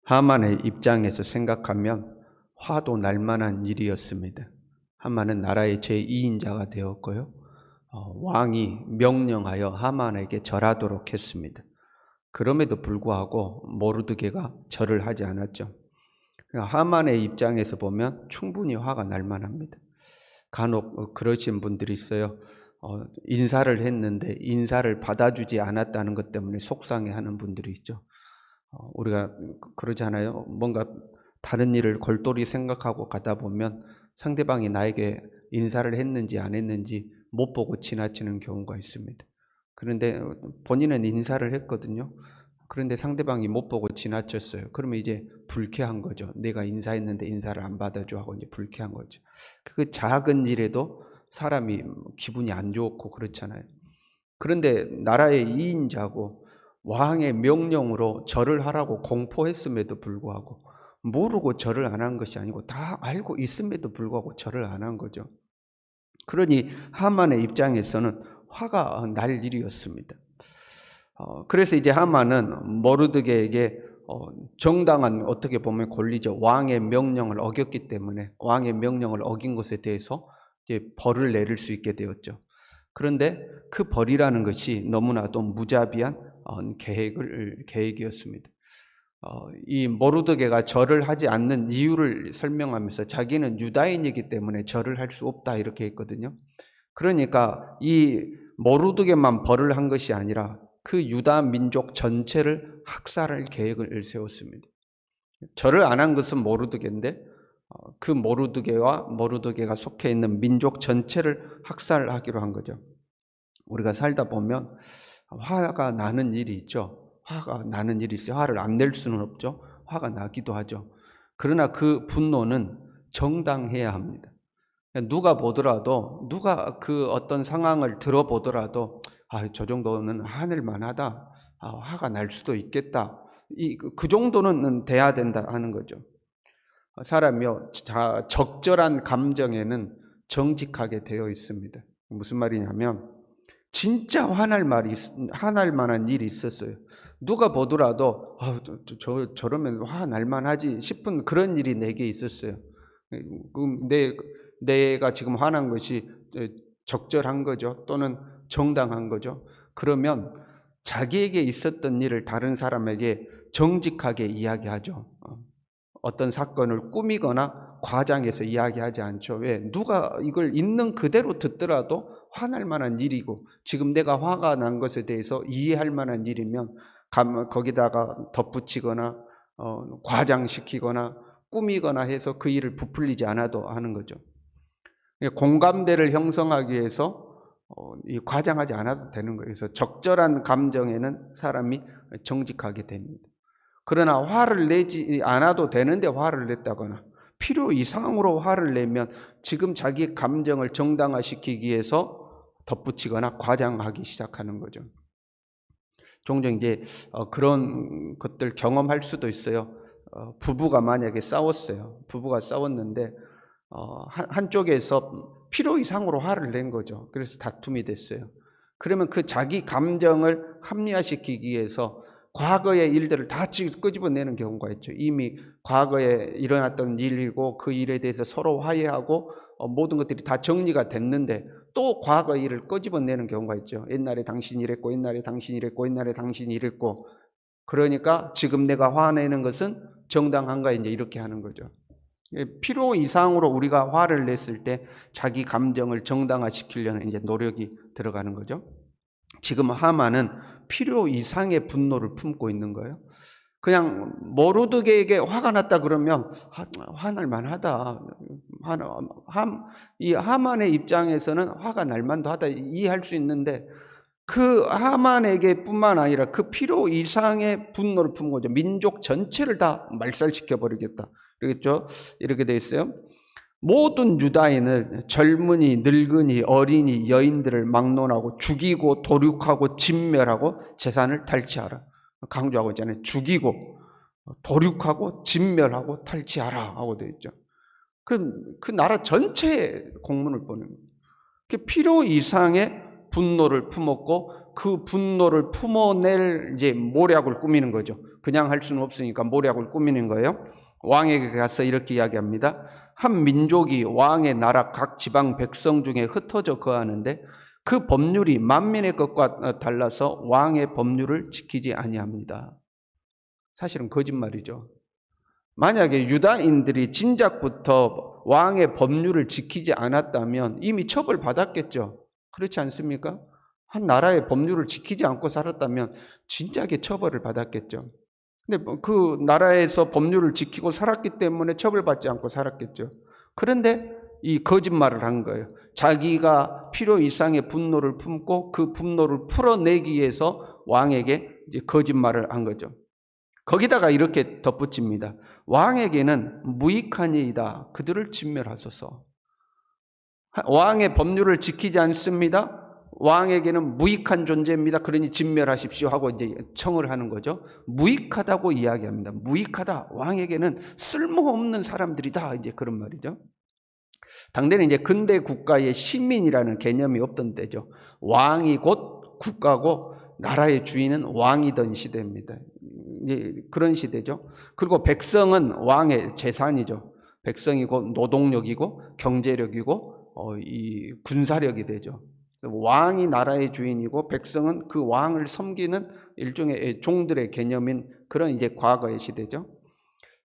하만의 입장에서 생각하면 화도 날 만한 일이었습니다. 하만은 나라의 제2인자가 되었고요. 왕이 명령하여 하만에게 절하도록 했습니다. 그럼에도 불구하고 모르드게가 절을 하지 않았죠. 하만의 입장에서 보면 충분히 화가 날 만합니다. 간혹 그러신 분들이 있어요. 인사를 했는데 인사를 받아주지 않았다는 것 때문에 속상해하는 분들이 있죠. 우리가 그러잖아요. 뭔가 다른 일을 골똘히 생각하고 가다 보면 상대방이 나에게 인사를 했는지 안 했는지 못 보고 지나치는 경우가 있습니다. 그런데 본인은 인사를 했거든요. 그런데 상대방이 못 보고 지나쳤어요. 그러면 이제 불쾌한 거죠. 내가 인사했는데 인사를 안 받아줘 하고 이제 불쾌한 거죠. 그 작은 일에도 사람이 기분이 안 좋고 그렇잖아요. 그런데 나라의 2인자고 왕의 명령으로 절을 하라고 공포했음에도 불구하고 모르고 절을 안 한 것이 아니고 다 알고 있음에도 불구하고 절을 안 한 거죠. 그러니 하만의 입장에서는 화가 날 일이었습니다. 그래서 이제 하만은 모르드게에게 정당한, 어떻게 보면 권리죠, 왕의 명령을 어겼기 때문에 왕의 명령을 어긴 것에 대해서 이제 벌을 내릴 수 있게 되었죠. 그런데 그 벌이라는 것이 너무나도 무자비한 계획이었습니다. 이 모르드게가 절을 하지 않는 이유를 설명하면서 자기는 유다인이기 때문에 절을 할 수 없다 이렇게 했거든요. 그러니까 이 모르드게만 벌을 한 것이 아니라 그 유다 민족 전체를 학살할 계획을 세웠습니다. 절을 안 한 것은 모르드게인데 그 모르드게가 속해 있는 민족 전체를 학살하기로 한 거죠. 우리가 살다 보면 화가 나는 일이 있죠. 화가 나는 일이 있어요. 화를 안 낼 수는 없죠. 화가 나기도 하죠. 그러나 그 분노는 정당해야 합니다. 누가 보더라도, 누가 그 어떤 상황을 들어보더라도 저 정도는 화낼 만하다, 화가 날 수도 있겠다, 그 정도는 돼야 된다 하는 거죠. 사람이요, 적절한 감정에는 정직하게 되어 있습니다. 무슨 말이냐면 진짜 화날 만한 일이 있었어요. 누가 보더라도 저러면 화 날 만하지 싶은 그런 일이 내게 있었어요. 그럼 내가 지금 화난 것이 적절한 거죠, 또는 정당한 거죠. 그러면 자기에게 있었던 일을 다른 사람에게 정직하게 이야기하죠. 어떤 사건을 꾸미거나 과장해서 이야기하지 않죠. 왜? 누가 이걸 있는 그대로 듣더라도 화날 만한 일이고 지금 내가 화가 난 것에 대해서 이해할 만한 일이면 거기다가 덧붙이거나 과장시키거나 꾸미거나 해서 그 일을 부풀리지 않아도 하는 거죠. 공감대를 형성하기 위해서 과장하지 않아도 되는 거예요. 그래서 적절한 감정에는 사람이 정직하게 됩니다. 그러나 화를 내지 않아도 되는데 화를 냈다거나 필요 이상으로 화를 내면 지금 자기 감정을 정당화시키기 위해서 덧붙이거나 과장하기 시작하는 거죠. 종종 이제 그런 것들 경험할 수도 있어요. 부부가 만약에 싸웠어요. 부부가 싸웠는데 한쪽에서 필요 이상으로 화를 낸 거죠. 그래서 다툼이 됐어요. 그러면 그 자기 감정을 합리화시키기 위해서 과거의 일들을 다 끄집어내는 경우가 있죠. 이미 과거에 일어났던 일이고 그 일에 대해서 서로 화해하고 모든 것들이 다 정리가 됐는데 또 과거 일을 끄집어내는 경우가 있죠. 옛날에 당신이 이랬고, 옛날에 당신이 이랬고, 옛날에 당신이 이랬고, 그러니까 지금 내가 화내는 것은 정당한가, 이제 이렇게 하는 거죠. 필요 이상으로 우리가 화를 냈을 때 자기 감정을 정당화시키려는 이제 노력이 들어가는 거죠. 지금 하만은 필요 이상의 분노를 품고 있는 거예요. 그냥 모르드게에게 화가 났다 그러면 화날 만하다. 이 하만의 입장에서는 화가 날 만도 하다 이해할 수 있는데 그 하만에게 뿐만 아니라 그 필요 이상의 분노를 품은 거죠. 민족 전체를 다 말살시켜 버리겠다. 그렇겠죠? 이렇게 돼 있어요. 모든 유다인을, 젊은이, 늙은이, 어린이, 여인들을 막론하고 죽이고 도륙하고 진멸하고 재산을 탈취하라. 강조하고 있잖아요. 죽이고 도륙하고 진멸하고 탈취하라 하고 되어 있죠. 그 나라 전체에 공문을 보내는 거예요. 필요 이상의 분노를 품었고 그 분노를 품어낼 이제 모략을 꾸미는 거죠. 그냥 할 수는 없으니까 모략을 꾸미는 거예요. 왕에게 가서 이렇게 이야기합니다. 한 민족이 왕의 나라 각 지방 백성 중에 흩어져 거하는데 그 법률이 만민의 것과 달라서 왕의 법률을 지키지 아니합니다. 사실은 거짓말이죠. 만약에 유다인들이 진작부터 왕의 법률을 지키지 않았다면 이미 처벌받았겠죠. 그렇지 않습니까? 한 나라의 법률을 지키지 않고 살았다면 진작에 처벌을 받았겠죠. 근데 그 나라에서 법률을 지키고 살았기 때문에 처벌받지 않고 살았겠죠. 그런데 이 거짓말을 한 거예요. 자기가 필요 이상의 분노를 품고 그 분노를 풀어내기 위해서 왕에게 이제 거짓말을 한 거죠. 거기다가 이렇게 덧붙입니다. 왕에게는 무익하니이다. 그들을 진멸하소서. 왕의 법률을 지키지 않습니다. 왕에게는 무익한 존재입니다. 그러니 진멸하십시오 하고 이제 청을 하는 거죠. 무익하다고 이야기합니다. 무익하다. 왕에게는 쓸모없는 사람들이다. 이제 그런 말이죠. 당대는 이제 근대 국가의 시민이라는 개념이 없던 때죠. 왕이 곧 국가고 나라의 주인은 왕이던 시대입니다. 그런 시대죠. 그리고 백성은 왕의 재산이죠. 백성이 곧 노동력이고 경제력이고 이 군사력이 되죠. 왕이 나라의 주인이고 백성은 그 왕을 섬기는 일종의 종들의 개념인 그런 이제 과거의 시대죠.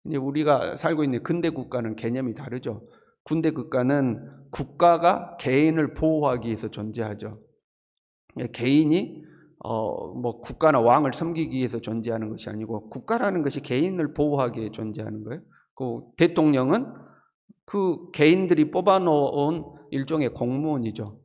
이제 우리가 살고 있는 근대 국가는 개념이 다르죠. 군대 국가는 국가가 개인을 보호하기 위해서 존재하죠. 개인이 뭐 국가나 왕을 섬기기 위해서 존재하는 것이 아니고 국가라는 것이 개인을 보호하기 위해 존재하는 거예요. 그 대통령은 그 개인들이 뽑아놓은 일종의 공무원이죠.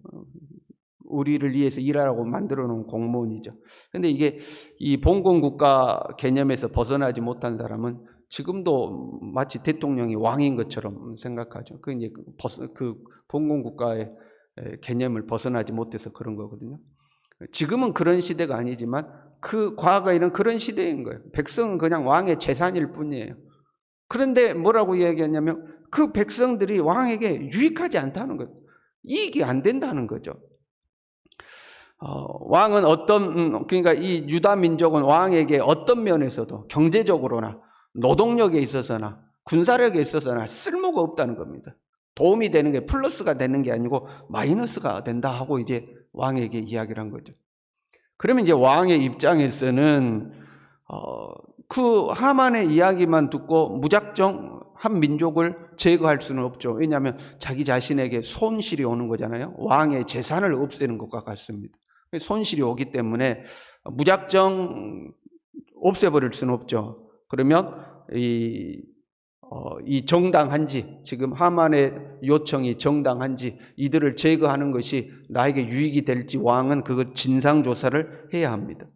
우리를 위해서 일하라고 만들어 놓은 공무원이죠. 그런데 이게 이 봉건 국가 개념에서 벗어나지 못한 사람은 지금도 마치 대통령이 왕인 것처럼 생각하죠. 그 이제 그 봉건 국가의 개념을 벗어나지 못해서 그런 거거든요. 지금은 그런 시대가 아니지만 그 과거에는 그런 시대인 거예요. 백성은 그냥 왕의 재산일 뿐이에요. 그런데 뭐라고 이야기하냐면 그 백성들이 왕에게 유익하지 않다는 거예요. 이익이 안 된다는 거죠. 왕은 그러니까 이 유다 민족은 왕에게 어떤 면에서도 경제적으로나 노동력에 있어서나 군사력에 있어서나 쓸모가 없다는 겁니다. 도움이 되는 게 플러스가 되는 게 아니고 마이너스가 된다 하고 이제 왕에게 이야기를 한 거죠. 그러면 이제 왕의 입장에서는 그 하만의 이야기만 듣고 무작정 한 민족을 제거할 수는 없죠. 왜냐하면 자기 자신에게 손실이 오는 거잖아요. 왕의 재산을 없애는 것과 같습니다. 손실이 오기 때문에 무작정 없애버릴 수는 없죠. 그러면 이 정당한지, 지금 하만의 요청이 정당한지, 이들을 제거하는 것이 나에게 유익이 될지 왕은 그거 진상조사를 해야 합니다.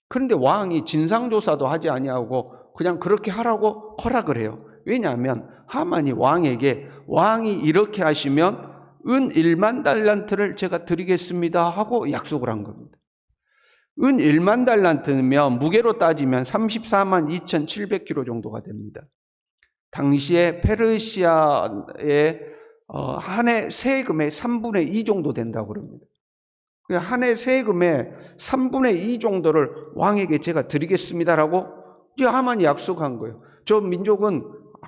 그런데 왕이 진상조사도 하지 아니하고 그냥 그렇게 하라고 허락을 해요. 왜냐하면 하만이 왕에게 왕이 이렇게 하시면 은 1만 달란트를 제가 드리겠습니다 하고 약속을 한 겁니다. 은 1만 달란트면 무게로 따지면 34만 2,700kg 정도가 됩니다. 당시에 페르시아의 한 해 세금의 3분의 2 정도 된다고 그럽니다. 한 해 세금의 3분의 2 정도를 왕에게 제가 드리겠습니다라고 하만이 약속한 거예요. 저 민족은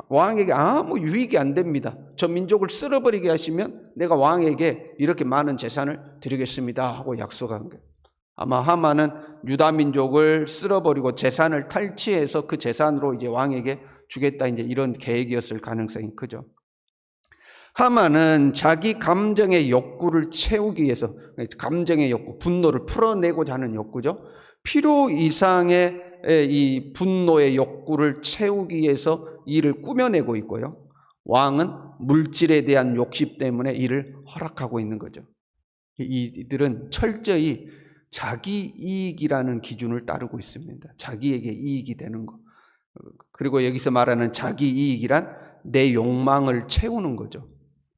왕에게 아무 유익이 안 됩니다. 저 민족을 쓸어버리게 하시면 내가 왕에게 이렇게 많은 재산을 드리겠습니다 하고 약속한 거예요. 아마 하만은 유다 민족을 쓸어버리고 재산을 탈취해서 그 재산으로 이제 왕에게 주겠다 이제 이런 계획이었을 가능성이 크죠. 하만은 자기 감정의 욕구를 채우기 위해서, 감정의 욕구, 분노를 풀어내고자 하는 욕구죠. 필요 이상의 이 분노의 욕구를 채우기 위해서 이를 꾸며내고 있고요. 왕은 물질에 대한 욕심 때문에 이를 허락하고 있는 거죠. 이들은 철저히 자기 이익이라는 기준을 따르고 있습니다. 자기에게 이익이 되는 것. 그리고 여기서 말하는 자기 이익이란 내 욕망을 채우는 거죠.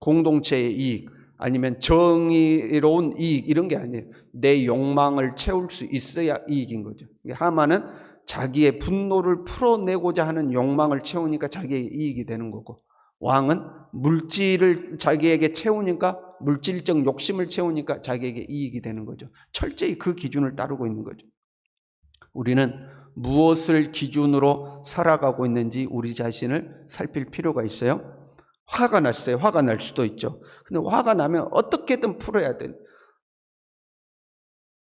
공동체의 이익 아니면 정의로운 이익 이런 게 아니에요. 내 욕망을 채울 수 있어야 이익인 거죠. 하만은 자기의 분노를 풀어내고자 하는 욕망을 채우니까 자기의 이익이 되는 거고, 왕은 물질을 자기에게 채우니까, 물질적 욕심을 채우니까 자기에게 이익이 되는 거죠. 철저히 그 기준을 따르고 있는 거죠. 우리는 무엇을 기준으로 살아가고 있는지 우리 자신을 살필 필요가 있어요. 화가 났어요. 화가 날 수도 있죠. 근데 화가 나면 어떻게든 풀어야 돼.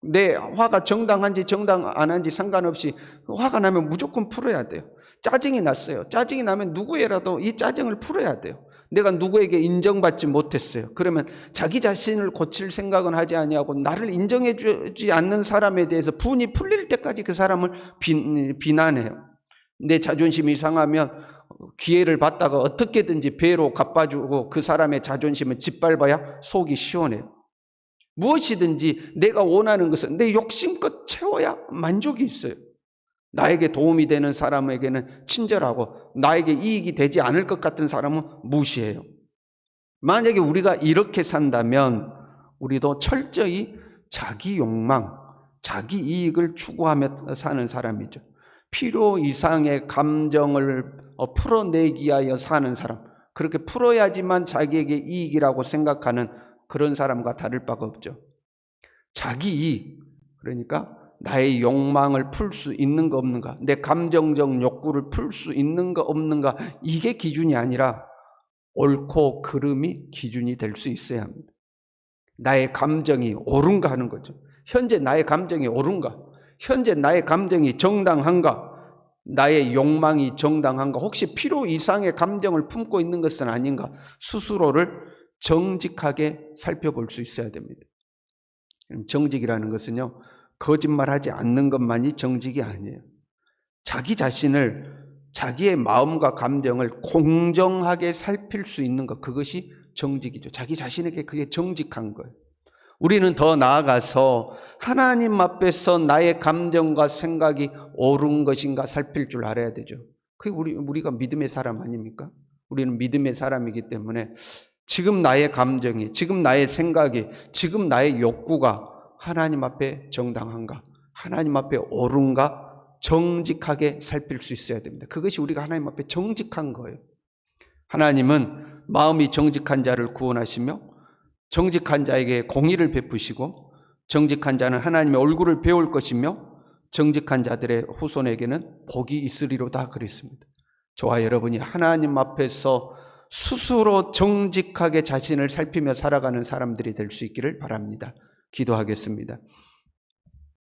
내 화가 정당한지 정당 안 한지 상관없이 화가 나면 무조건 풀어야 돼요. 짜증이 났어요. 짜증이 나면 누구에라도 이 짜증을 풀어야 돼요. 내가 누구에게 인정받지 못했어요. 그러면 자기 자신을 고칠 생각은 하지 아니하고 나를 인정해 주지 않는 사람에 대해서 분이 풀릴 때까지 그 사람을 비난해요. 내 자존심이 상하면 기회를 받다가 어떻게든지 배로 갚아주고 그 사람의 자존심을 짓밟아야 속이 시원해요. 무엇이든지 내가 원하는 것은 내 욕심껏 채워야 만족이 있어요. 나에게 도움이 되는 사람에게는 친절하고 나에게 이익이 되지 않을 것 같은 사람은 무시해요. 만약에 우리가 이렇게 산다면 우리도 철저히 자기 욕망, 자기 이익을 추구하며 사는 사람이죠. 필요 이상의 감정을 풀어내기 위하여 사는 사람, 그렇게 풀어야지만 자기에게 이익이라고 생각하는 그런 사람과 다를 바가 없죠. 자기 이익, 그러니까 나의 욕망을 풀 수 있는가 없는가, 내 감정적 욕구를 풀 수 있는가 없는가, 이게 기준이 아니라 옳고 그름이 기준이 될 수 있어야 합니다. 나의 감정이 옳은가 하는 거죠. 현재 나의 감정이 옳은가, 현재 나의 감정이 정당한가, 나의 욕망이 정당한가, 혹시 필요 이상의 감정을 품고 있는 것은 아닌가, 스스로를 정직하게 살펴볼 수 있어야 됩니다. 정직이라는 것은요, 거짓말하지 않는 것만이 정직이 아니에요. 자기 자신을, 자기의 마음과 감정을 공정하게 살필 수 있는 것, 그것이 정직이죠. 자기 자신에게 그게 정직한 거예요. 우리는 더 나아가서 하나님 앞에서 나의 감정과 생각이 옳은 것인가 살필 줄 알아야 되죠. 그게 우리가 믿음의 사람 아닙니까? 우리는 믿음의 사람이기 때문에 지금 나의 감정이, 지금 나의 생각이, 지금 나의 욕구가 하나님 앞에 정당한가, 하나님 앞에 옳은가 정직하게 살필 수 있어야 됩니다. 그것이 우리가 하나님 앞에 정직한 거예요. 하나님은 마음이 정직한 자를 구원하시며 정직한 자에게 공의를 베푸시고 정직한 자는 하나님의 얼굴을 배울 것이며 정직한 자들의 후손에게는 복이 있으리로다 그랬습니다. 저와 여러분이 하나님 앞에서 스스로 정직하게 자신을 살피며 살아가는 사람들이 될 수 있기를 바랍니다. 기도하겠습니다.